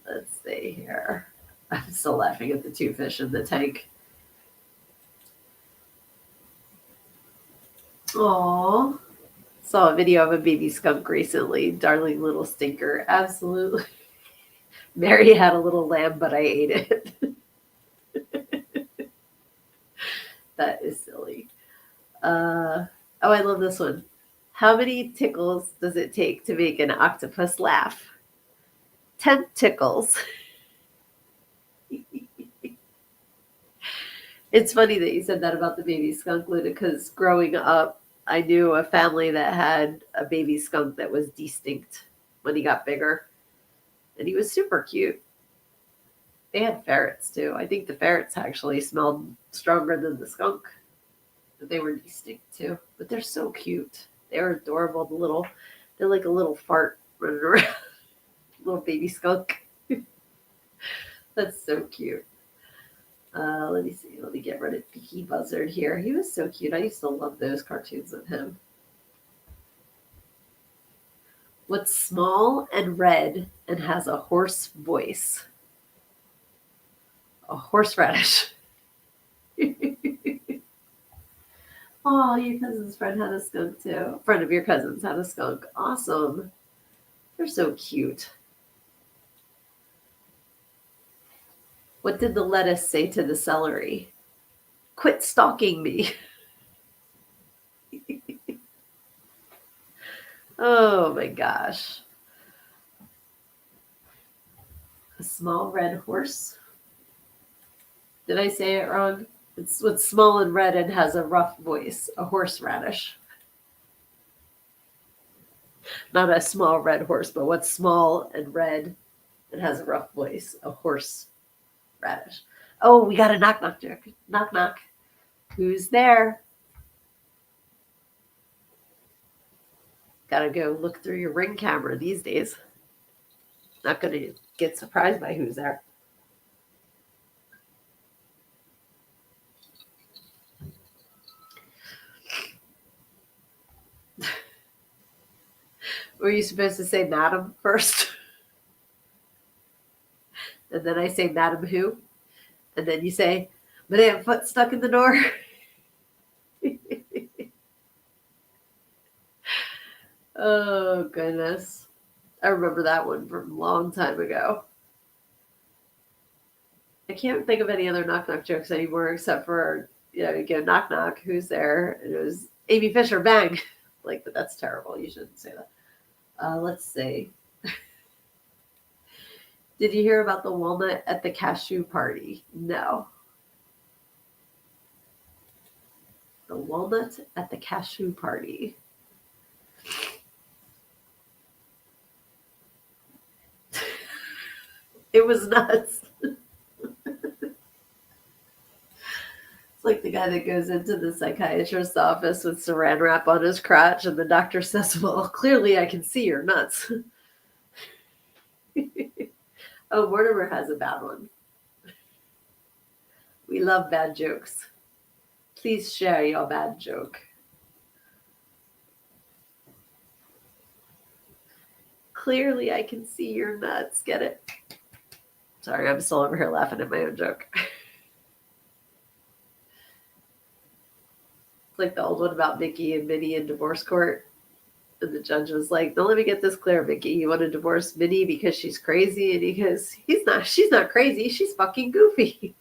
Let's see here. I'm still laughing at the 2 fish in the tank. Aww. Saw a video of a baby skunk recently. Darling little stinker. Absolutely. Mary had a little lamb, but I ate it. That is silly. Oh, I love this one. How many tickles does it take to make an octopus laugh? 10 tickles. It's funny that you said that about the baby skunk, Luna, because growing up, I knew a family that had a baby skunk that was distinct when he got bigger. And he was super cute. They had ferrets, too. I think the ferrets actually smelled stronger than the skunk. But they were distinct, too. But they're so cute. They're adorable. They're like a little fart running around. Little baby skunk. That's so cute. Let me see. Let me get rid of Beaky Buzzard here. He was so cute. I used to love those cartoons of him. What's small and red and has a hoarse voice? A horseradish. Oh, your cousin's friend had a skunk too. Friend of your cousin's had a skunk. Awesome. They're so cute. What did the lettuce say to the celery? Quit stalking me. Oh my gosh. A small red horse? Did I say it wrong? It's what's small and red and has a rough voice. A horseradish. Not a small red horse, but what's small and red and has a rough voice. A horseradish. Oh, we got a knock knock joke. Knock knock. Who's there? Gotta go look through your Ring camera these days. Not gonna get surprised by who's there. Were you supposed to say madam first? And then I say madam who? And then you say, Madame Foot stuck in the door. Oh, goodness. I remember that one from a long time ago. I can't think of any other knock knock jokes anymore except for, you go knock knock, who's there? And it was Amy Fisher, bang. Like, but that's terrible. You shouldn't say that. Let's see. Did you hear about the walnut at the cashew party? No. The walnut at the cashew party. It was nuts. It's like the guy that goes into the psychiatrist's office with saran wrap on his crotch, and the doctor says, well, clearly I can see you're nuts. Oh, Mortimer has a bad one. We love bad jokes. Please share your bad joke. Clearly I can see you're nuts. Get it? Sorry, I'm still over here laughing at my own joke. It's like the old one about Mickey and Minnie in divorce court. And the judge was like, "Don't let me get this clear, Mickey. You want to divorce Minnie because she's crazy?" And he goes, she's not crazy. She's fucking goofy.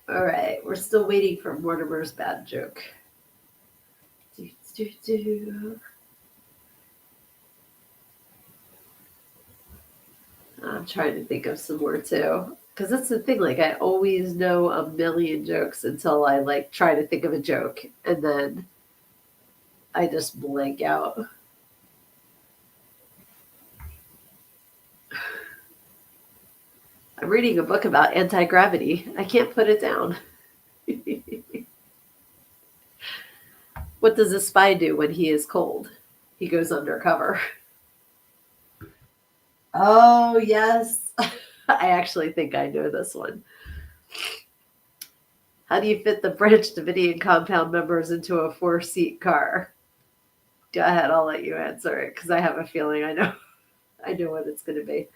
All right, we're still waiting for Mortimer's bad joke. I'm trying to think of some more too. Because that's the thing, like, I always know a million jokes until I, like, try to think of a joke. And then I just blank out. I'm reading a book about anti-gravity. I can't put it down. What does a spy do when he is cold? He goes undercover. Oh, yes. I actually think I know this one. How do you fit the Branch Davidian compound members into a 4-seat car? Go ahead, I'll let you answer it because I have a feeling I know what it's going to be.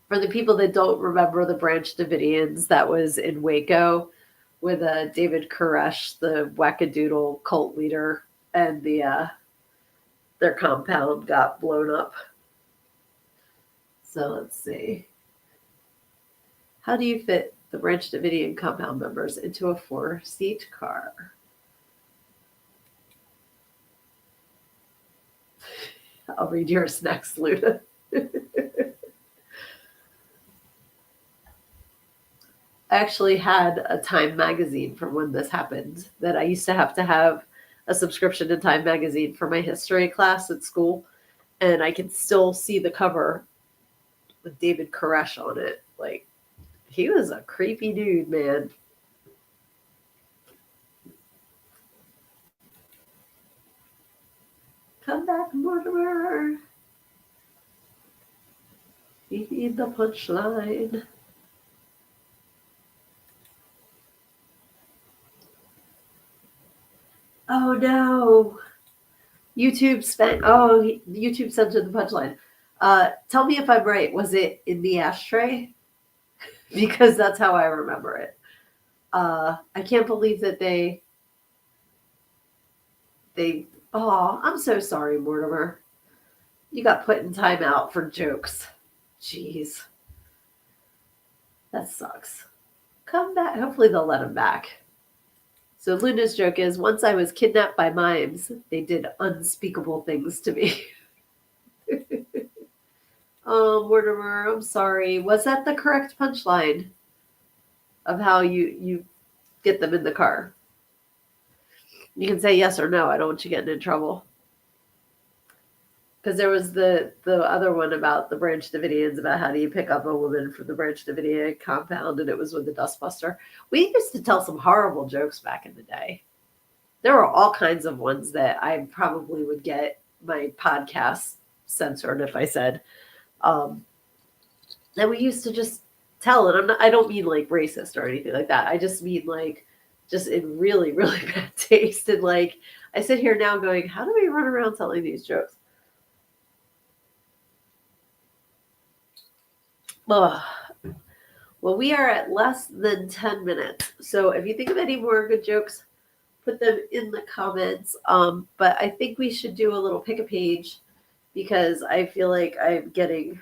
For the people that don't remember the Branch Davidians, that was in Waco with David Koresh, the wackadoodle cult leader, and their compound got blown up. So let's see. How do you fit the Branch Davidian compound members into a 4-seat car? I'll read yours next, Luna. I actually had a Time magazine from when this happened that I used to have a subscription to Time magazine for my history class at school. And I can still see the cover with David Koresh on it. Like, he was a creepy dude, man. Come back, Mortimer. We need the punchline. Oh no. YouTube sent to the punchline. Tell me if I'm right. Was it in the ashtray? Because that's how I remember it. I can't believe that they. Oh, I'm so sorry, Mortimer. You got put in timeout for jokes. Jeez, that sucks. Come back. Hopefully they'll let him back. So Luna's joke is, once I was kidnapped by mimes, they did unspeakable things to me. Oh, Mortimer, I'm sorry. Was that the correct punchline of how you get them in the car? You can say yes or no. I don't want you getting in trouble. Because there was the other one about the Branch Davidians, about how do you pick up a woman from the Branch Davidian compound, and it was with the Dustbuster. We used to tell some horrible jokes back in the day. There were all kinds of ones that I probably would get my podcast censored if I said. That we used to just tell, and I don't mean like racist or anything like that. I just mean like just in really, really bad taste. And like I sit here now going, how do we run around telling these jokes? Ugh. Well, we are at less than 10 minutes. So if you think of any more good jokes, put them in the comments. But I think we should do a little pick a page, because I feel like I'm getting,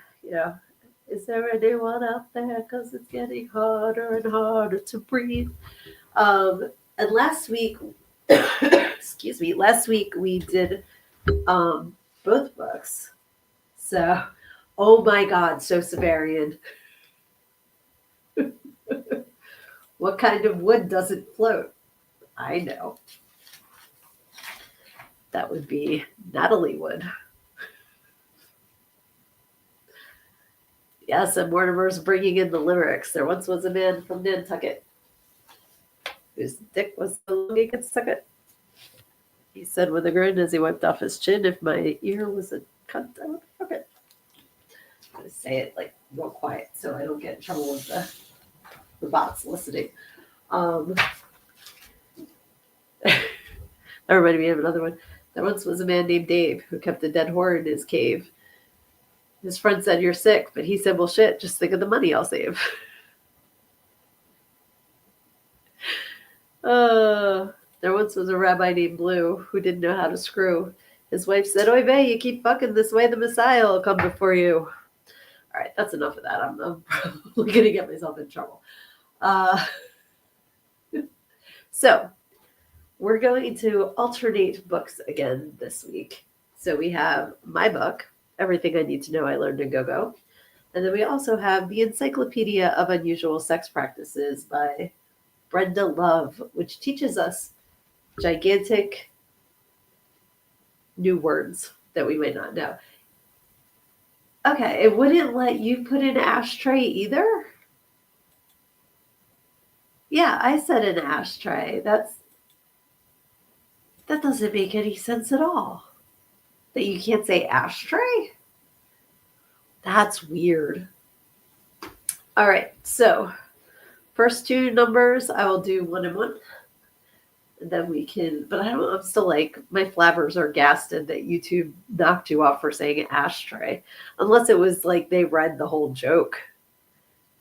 is there anyone out there? Because it's getting harder and harder to breathe. And last week, excuse me, last week we did both books. So, oh my God, so Severian. What kind of wood doesn't float? I know. That would be Natalie Wood. Yes, and Mortimer's bringing in the lyrics. There once was a man from Nantucket whose dick was so long he could suck it. He said with a grin as he wiped off his chin, if my ear was a cunt, I would fuck it. I'm going to say it like real quiet so I don't get in trouble with the bots listening. That reminded me of another one. There once was a man named Dave who kept a dead whore in his cave. His friend said, you're sick, but he said, well, shit, just think of the money I'll save. There once was a rabbi named Blue who didn't know how to screw. His wife said, oy vey, you keep fucking this way, the Messiah will come before you. All right, that's enough of that. I'm probably going to get myself in trouble. So we're going to alternate books again this week. So we have my book, Everything I Need to Know I Learned in Go-Go. And then we also have The Encyclopedia of Unusual Sex Practices by Brenda Love, which teaches us gigantic new words that we might not know. Okay, it wouldn't let you put in ashtray either? Yeah, I said an ashtray. That doesn't make any sense at all. That you can't say ashtray? That's weird. All right, so first two numbers, I will do 1 and 1. And then we can, but I'm still like, my flabbers are gasted that YouTube knocked you off for saying ashtray. Unless it was like they read the whole joke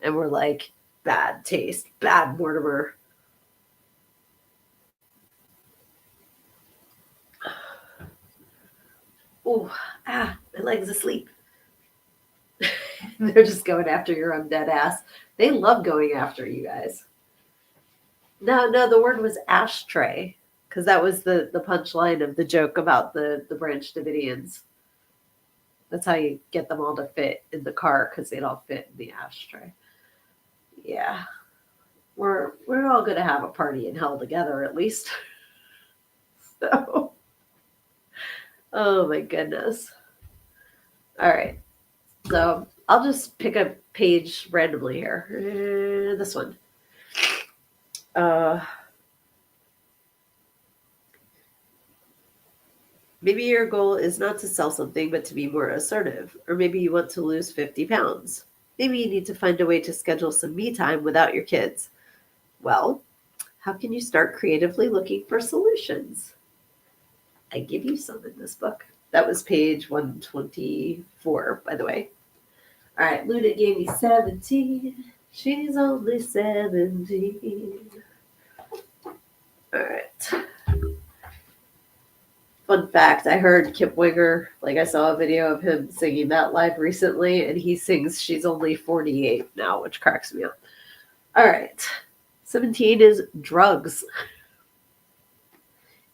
and were like, bad taste, bad Mortimer. Oh, my leg's asleep. They're just going after your undead ass. They love going after you guys. No, the word was ashtray, because that was the punchline of the joke about the Branch Davidians. That's how you get them all to fit in the car, because they'd all fit in the ashtray. Yeah. We're all going to have a party in hell together, at least. So, oh my goodness. All right. So I'll just pick a page randomly here. This one. Maybe your goal is not to sell something, but to be more assertive. Or maybe you want to lose 50 pounds. Maybe you need to find a way to schedule some me time without your kids. Well, how can you start creatively looking for solutions? I give you some in this book. That was page 124, by the way. All right, Luna gave me 17. She's only 17. All right. Fun fact, I heard Kip Winger, like I saw a video of him singing that live recently, and he sings She's Only 48 now, which cracks me up. All right. 17 is drugs.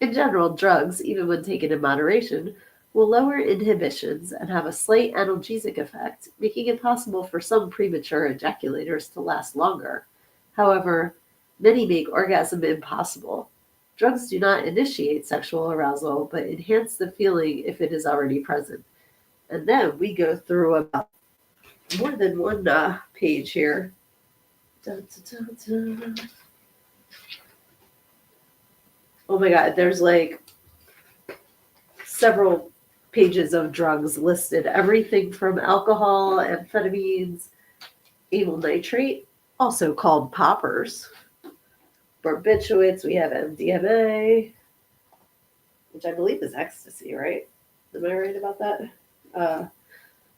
In general, drugs, even when taken in moderation, will lower inhibitions and have a slight analgesic effect, making it possible for some premature ejaculators to last longer. However, many make orgasm impossible. Drugs do not initiate sexual arousal, but enhance the feeling if it is already present. And then we go through about more than one page here. Dun, dun, dun, dun. Oh my God, there's like several pages of drugs listed. Everything from alcohol, amphetamines, amyl nitrate, also called poppers, barbiturates. We have MDMA, which I believe is ecstasy, right? Am I right about that?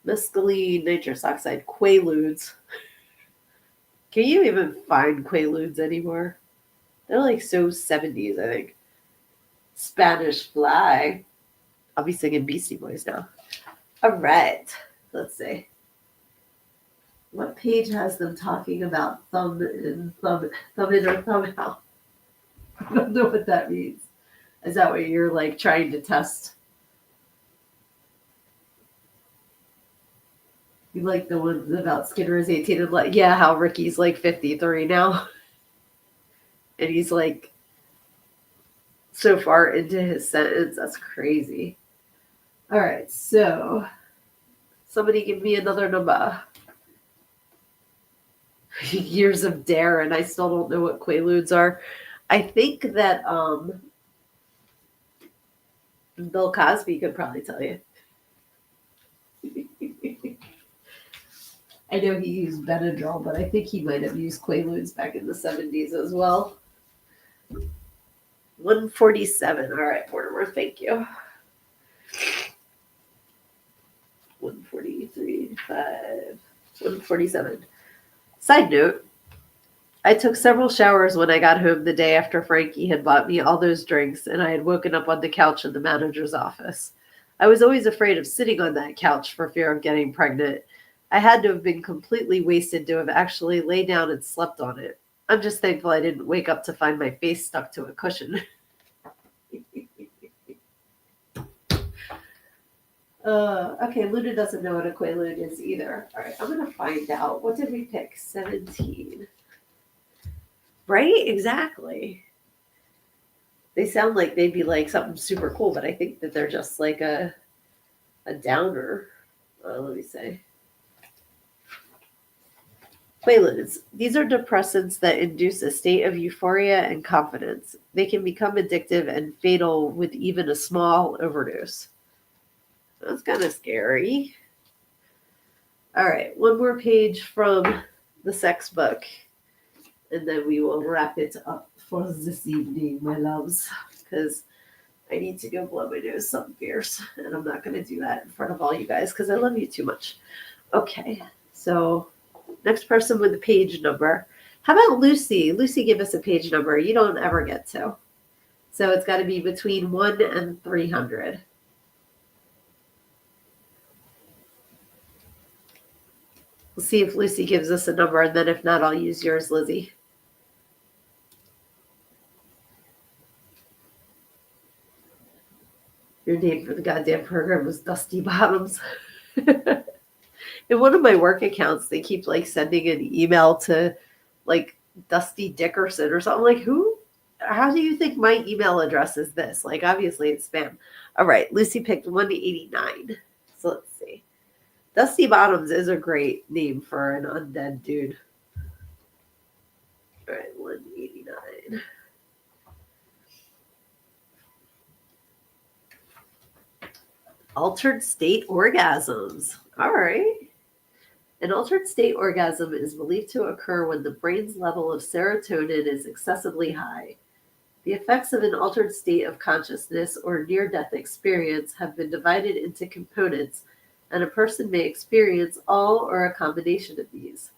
Mescaline, nitrous oxide, quaaludes. Can you even find quaaludes anymore? They're like so 70s, I think. Spanish fly. I'll be singing Beastie Boys now. All right. Let's see. What page has them talking about thumb in or thumb out? I don't know what that means. Is that what you're like trying to test? You like the ones about Skinner is 18 and like, yeah, how Ricky's like 53 now. And he's like so far into his sentence. That's crazy. All right, so somebody give me another number. Years of dare, and I still don't know what quaaludes are. I think that Bill Cosby could probably tell you. I know he used Benadryl, but I think he might have used quaaludes back in the 70s as well. 147. All right, Mortimer, thank you. 143, 5, 147. Side note, I took several showers when I got home the day after Frankie had bought me all those drinks and I had woken up on the couch in the manager's office. I was always afraid of sitting on that couch for fear of getting pregnant. I had to have been completely wasted to have actually laid down and slept on it. I'm just thankful I didn't wake up to find my face stuck to a cushion. Okay, Luna doesn't know what a quaalude is either. All right, I'm going to find out. What did we pick? 17. Right? Exactly. They sound like they'd be like something super cool, but I think that they're just like a downer. Let me say. Quaaludes. These are depressants that induce a state of euphoria and confidence. They can become addictive and fatal with even a small overdose. That's kind of scary. All right, one more page from the sex book, and then we will wrap it up for this evening, my loves, because I need to go blow my nose something fierce, and I'm not going to do that in front of all you guys because I love you too much. Okay, so next person with the page number. How about Lucy? Lucy, give us a page number. You don't ever get to. So it's got to be between 1 and 300. We'll see if Lucy gives us a number, and then if not, I'll use yours, Lizzie. Your name for the goddamn program was Dusty Bottoms. In one of my work accounts, they keep like sending an email to like Dusty Dickerson or something. Like, who? How do you think my email address is this? Like, obviously it's spam. All right, Lucy picked 189. So let's see. Dusty Bottoms is a great name for an undead dude. All right, 189. Altered state orgasms. All right. An altered state orgasm is believed to occur when the brain's level of serotonin is excessively high. The effects of an altered state of consciousness or near-death experience have been divided into components, and a person may experience all or a combination of these.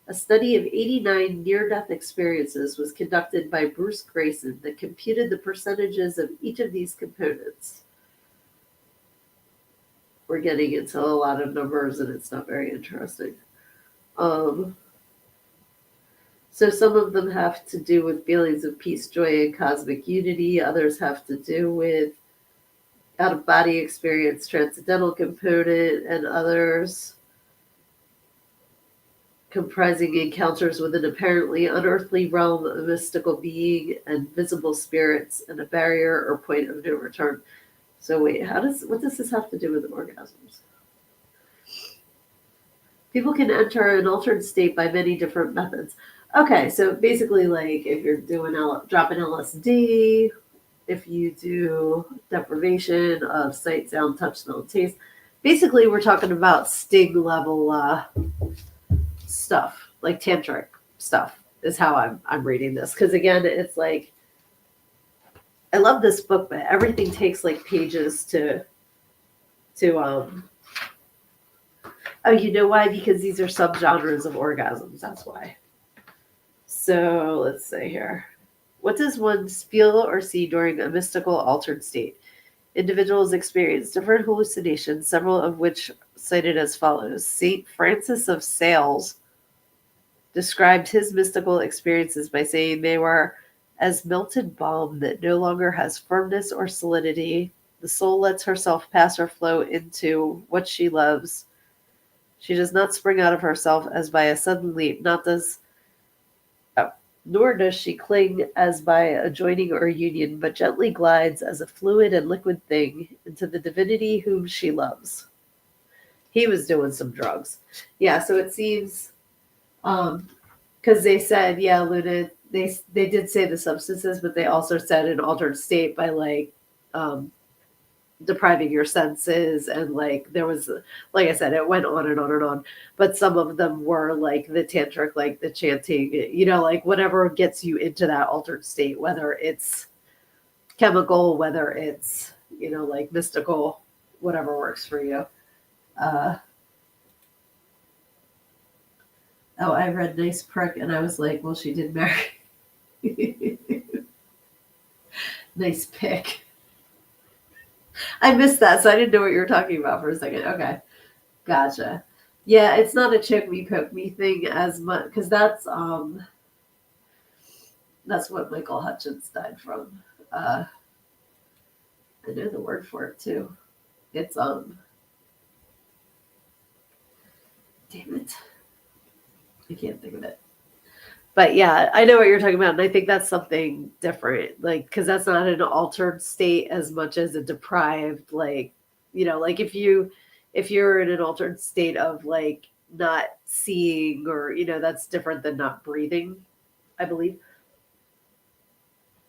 A study of 89 near-death experiences was conducted by Bruce Grayson that computed the percentages of each of these components. We're getting into a lot of numbers, and it's not very interesting. So some of them have to do with feelings of peace, joy, and cosmic unity. Others have to do with out-of-body experience, transcendental component, and others comprising encounters with an apparently unearthly realm, a mystical being, and visible spirits, and a barrier or point of no return. So wait, what does this have to do with orgasms? People can enter an altered state by many different methods. Okay, so basically, like if you're doing dropping LSD, if you do deprivation of sight, sound, touch, smell, and taste, basically we're talking about sting level stuff, like tantric stuff, is how I'm reading this. Because again, it's like I love this book, but everything takes like pages to oh, you know why? Because these are subgenres of orgasms. That's why. So let's say here. What does one feel or see during a mystical altered state? Individuals experience different hallucinations, several of which cited as follows. St. Francis of Sales described his mystical experiences by saying they were as melted balm that no longer has firmness or solidity. The soul lets herself pass or flow into what she loves. She does not spring out of herself as by a sudden leap, nor does she cling as by a joining or union, but gently glides as a fluid and liquid thing into the divinity whom she loves. He was doing some drugs. Yeah, so it seems, because they said, yeah, Luna, they did say the substances, but they also said an altered state by like depriving your senses, and like there was, like I said, it went on and on and on, but some of them were like the tantric, like the chanting, like whatever gets you into that altered state, whether it's chemical, whether it's like mystical, whatever works for you. Oh, I read Nice Prick and I was like, well, she did marry. Nice pick. I missed that, so I didn't know what you were talking about for a second. Okay, gotcha. Yeah, it's not a choke me, poke me thing as much, because that's what Michael Hutchins died from. I know the word for it too. It's damn it, I can't think of it. But yeah, I know what you're talking about, and I think that's something different, like because that's not an altered state as much as a deprived, like like if you're in an altered state of like not seeing, or that's different than not breathing, I believe.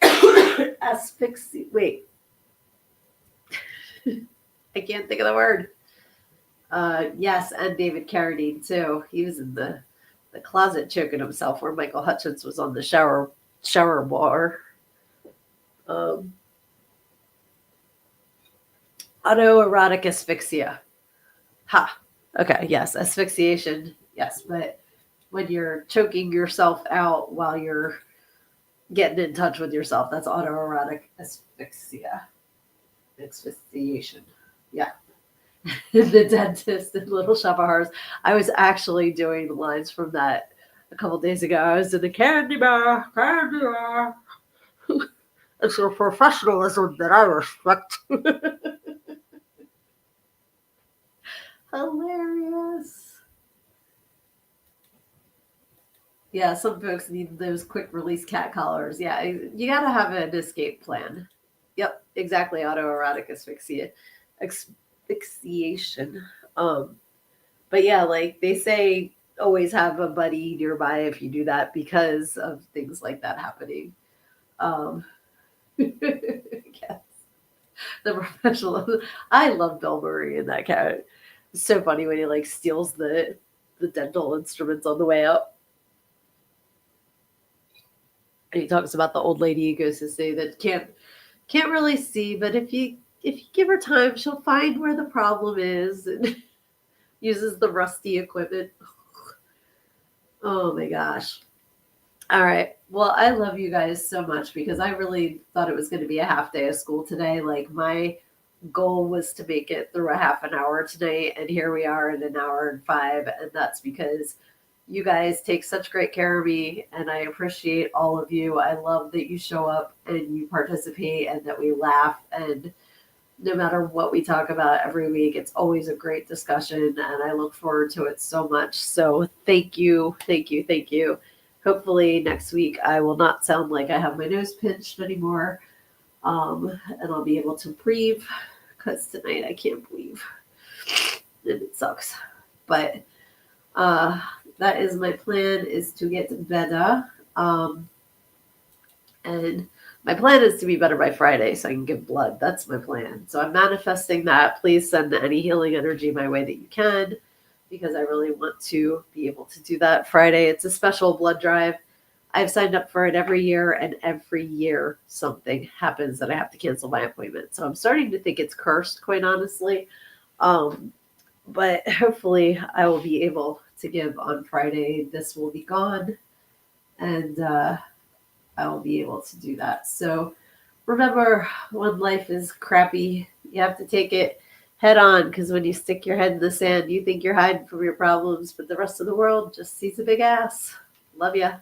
Asphyxia. Wait, I can't think of the word. Yes, and David Carradine too. He was in the closet choking himself, where Michael Hutchins was on the shower bar. Autoerotic asphyxia. Ha. Okay. Yes, asphyxiation. Yes, but when you're choking yourself out while you're getting in touch with yourself, that's autoerotic asphyxia. Asphyxiation. Yeah. The dentist in Little Shop of Horrors. I was actually doing the lines from that a couple days ago. I was in the candy bar. It's your professionalism that I respect. Hilarious. Yeah, some folks need those quick release cat collars. Yeah, you got to have an escape plan. Yep, exactly. Autoerotic asphyxiation. But yeah, like they say, always have a buddy nearby if you do that, because of things like that happening. Yes, the professional. I love Bill Murray in that cat. It's so funny when he like steals the dental instruments on the way up. And he talks about the old lady he goes to see that can't really see, but if you give her time, she'll find where the problem is, and uses the rusty equipment. Oh my gosh. All right. Well, I love you guys so much because I really thought it was going to be a half day of school today. Like my goal was to make it through a half an hour today, and here we are in an hour and five, and that's because you guys take such great care of me, and I appreciate all of you. I love that you show up and you participate and that we laugh, and no matter what we talk about every week, it's always a great discussion, and I look forward to it so much. So thank you, thank you, thank you. Hopefully next week I will not sound like I have my nose pinched anymore, and I'll be able to breathe, because tonight I can't breathe, and it sucks. But that is my plan, is to get better. And my plan is to be better by Friday so I can give blood. That's my plan. So I'm manifesting that. Please send any healing energy my way that you can, because I really want to be able to do that Friday. It's a special blood drive. I've signed up for it every year, and every year something happens that I have to cancel my appointment. So I'm starting to think it's cursed, quite honestly. But hopefully I will be able to give on Friday. This will be gone, and I will be able to do that. So remember, when life is crappy, you have to take it head on, because when you stick your head in the sand, you think you're hiding from your problems, but the rest of the world just sees a big ass. Love ya.